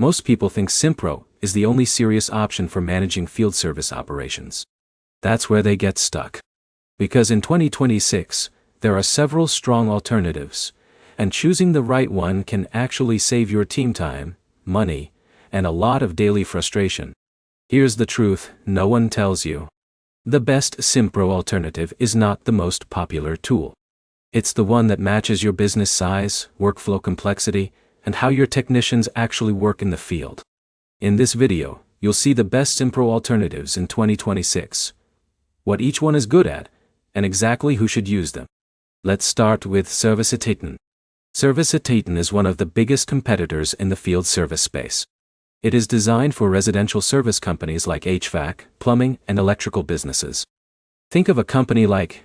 Most people think Simpro is the only serious option for managing field service operations. That's where they get stuck. Because in 2026, there are several strong alternatives, and choosing the right one can actually save your team time, money, and a lot of daily frustration. Here's the truth no one tells you. The best Simpro alternative is not the most popular tool. It's the one that matches your business size, workflow complexity, and how your technicians actually work in the field. In this video, you'll see the best Simpro alternatives in 2026, what each one is good at, and exactly who should use them. Let's start with Serviceetitan. Serviceetitan is one of the biggest competitors in the field service space. It is designed for residential service companies like HVAC, plumbing, and electrical businesses. Think of a company like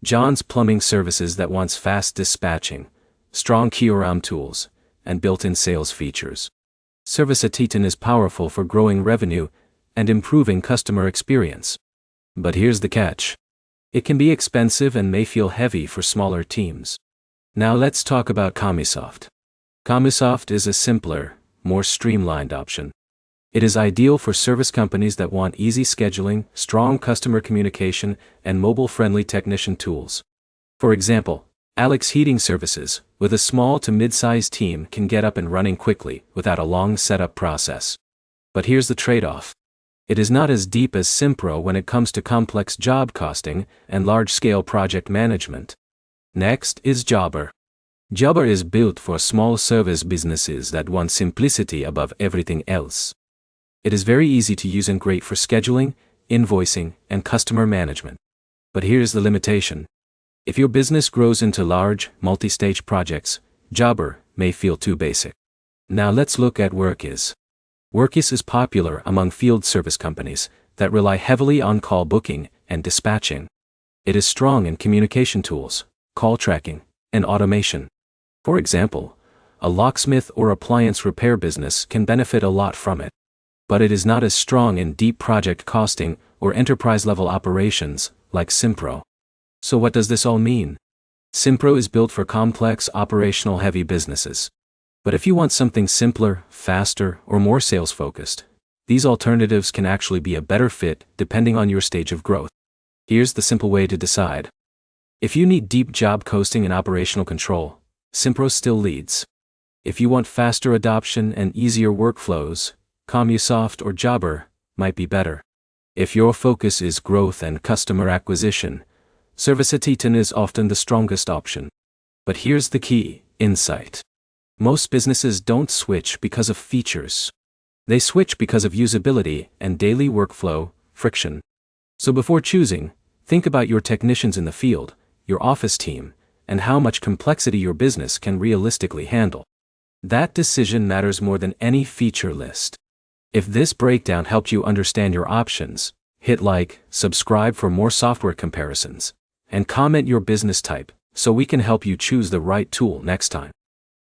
John's Plumbing Services that wants fast dispatching, strong CRM tools, and built-in sales features. Serviceetitan is powerful for growing revenue and improving customer experience. But here's the catch. It can be expensive and may feel heavy for smaller teams. Now let's talk about Commusoft. Commusoft is a simpler, more streamlined option. It is ideal for service companies that want easy scheduling, strong customer communication, and mobile-friendly technician tools. For example, Alex Heating Services, with a small to mid-sized team, can get up and running quickly without a long setup process. But here's the trade-off. It is not as deep as Simpro when it comes to complex job costing and large-scale project management. Next is Jobber. Jobber is built for small service businesses that want simplicity above everything else. It is very easy to use and great for scheduling, invoicing, and customer management. But here's the limitation. If your business grows into large, multi-stage projects, Jobber may feel too basic. Now let's look at Workis. Workis is popular among field service companies that rely heavily on call booking and dispatching. It is strong in communication tools, call tracking, and automation. For example, a locksmith or appliance repair business can benefit a lot from it. But it is not as strong in deep project costing or enterprise-level operations like Simpro. So what does this all mean? Simpro is built for complex, operational-heavy businesses. But if you want something simpler, faster, or more sales-focused, these alternatives can actually be a better fit depending on your stage of growth. Here's the simple way to decide. If you need deep job costing and operational control, Simpro still leads. If you want faster adoption and easier workflows, Commusoft or Jobber might be better. If your focus is growth and customer acquisition, Serviceetitan is often the strongest option. But here's the key insight. Most businesses don't switch because of features. They switch because of usability and daily workflow friction. So before choosing, think about your technicians in the field, your office team, and how much complexity your business can realistically handle. That decision matters more than any feature list. If this breakdown helped you understand your options, hit like, subscribe for more software comparisons, and comment your business type so we can help you choose the right tool next time.